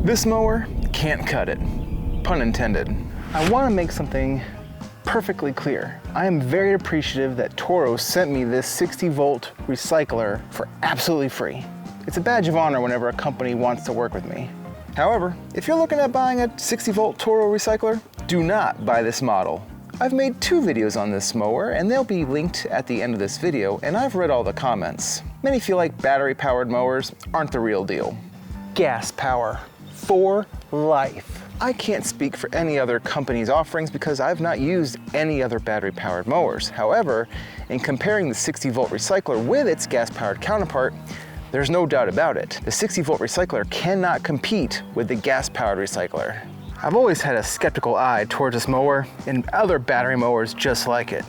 This mower can't cut it, pun intended. I want to make something perfectly clear. I am very appreciative that Toro sent me this 60-volt recycler for absolutely free. It's a badge of honor whenever a company wants to work with me. However, if you're looking at buying a 60-volt Toro recycler, do not buy this model. I've made 2 videos on this mower and they'll be linked at the end of this video, and I've read all the comments. Many feel like battery-powered mowers aren't the real deal. Gas power for life. I can't speak for any other company's offerings because I've not used any other battery-powered mowers. However, in comparing the 60-volt recycler with its gas-powered counterpart, there's no doubt about it. The 60-volt recycler cannot compete with the gas-powered recycler. I've always had a skeptical eye towards this mower and other battery mowers just like it.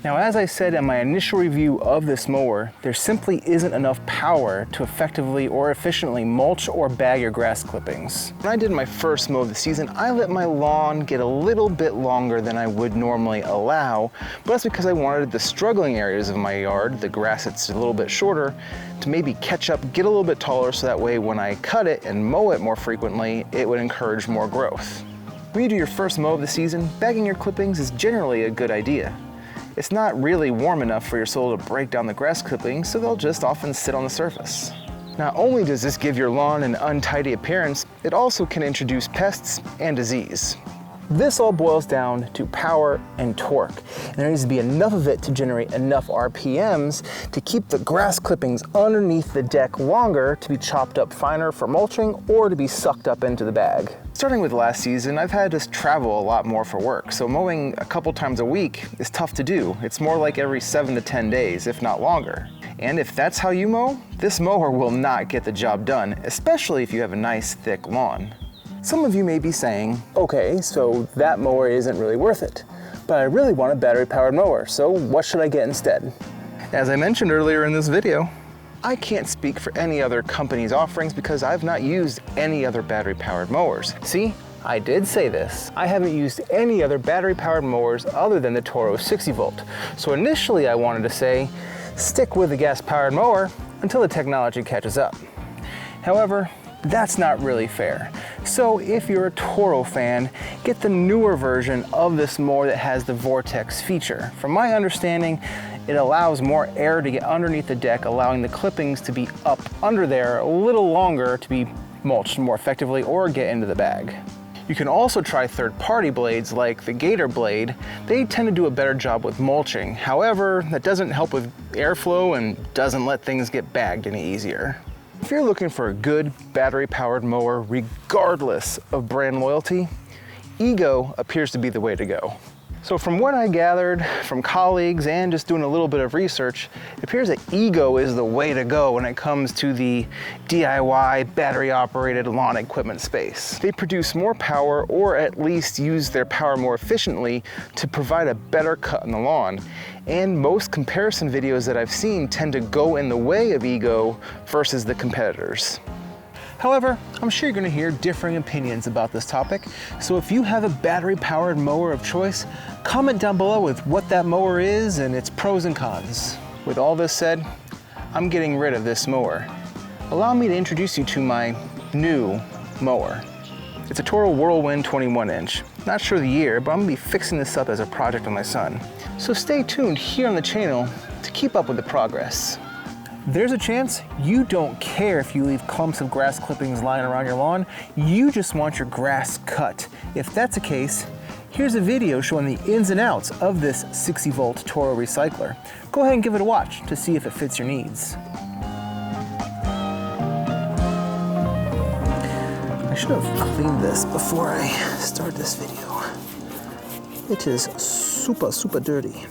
Now, as I said in my initial review of this mower, there simply isn't enough power to effectively or efficiently mulch or bag your grass clippings. When I did my first mow of the season, I let my lawn get a little bit longer than I would normally allow, but that's because I wanted the struggling areas of my yard, the grass that's a little bit shorter, to maybe catch up, get a little bit taller, so that way when I cut it and mow it more frequently, it would encourage more growth. When you do your first mow of the season, bagging your clippings is generally a good idea. It's not really warm enough for your soil to break down the grass clippings, so they'll just often sit on the surface. Not only does this give your lawn an untidy appearance, it also can introduce pests and disease. This all boils down to power and torque, and there needs to be enough of it to generate enough RPMs to keep the grass clippings underneath the deck longer to be chopped up finer for mulching or to be sucked up into the bag. Starting with last season, I've had to travel a lot more for work, so mowing a couple times a week is tough to do. It's more like every 7 to 10 days, if not longer. And if that's how you mow, this mower will not get the job done, especially if you have a nice thick lawn. Some of you may be saying, okay, so that mower isn't really worth it, but I really want a battery-powered mower, so what should I get instead? As I mentioned earlier in this video, I can't speak for any other company's offerings because I've not used any other battery-powered mowers. See, I did say this. I haven't used any other battery-powered mowers other than the Toro 60-volt. So initially I wanted to say, stick with the gas-powered mower until the technology catches up. However, that's not really fair. So if you're a Toro fan, get the newer version of this mower that has the Vortex feature. From my understanding, it allows more air to get underneath the deck, allowing the clippings to be up under there a little longer to be mulched more effectively or get into the bag. You can also try third-party blades like the Gator blade. They tend to do a better job with mulching. However, that doesn't help with airflow and doesn't let things get bagged any easier. If you're looking for a good battery-powered mower regardless of brand loyalty, Ego appears to be the way to go. So from what I gathered from colleagues and just doing a little bit of research, it appears that Ego is the way to go when it comes to the DIY battery-operated lawn equipment space. They produce more power, or at least use their power more efficiently to provide a better cut on the lawn. And most comparison videos that I've seen tend to go in the way of Ego versus the competitors. However, I'm sure you're going to hear differing opinions about this topic, so if you have a battery-powered mower of choice, comment down below with what that mower is and its pros and cons. With all this said, I'm getting rid of this mower. Allow me to introduce you to my new mower. It's a Toro Whirlwind 21-inch. Not sure the year, but I'm going to be fixing this up as a project on my son. So stay tuned here on the channel to keep up with the progress. There's a chance you don't care if you leave clumps of grass clippings lying around your lawn. You just want your grass cut. If that's the case, here's a video showing the ins and outs of this 60-volt Toro recycler. Go ahead and give it a watch to see if it fits your needs. I should have cleaned this before I start this video. It is super dirty.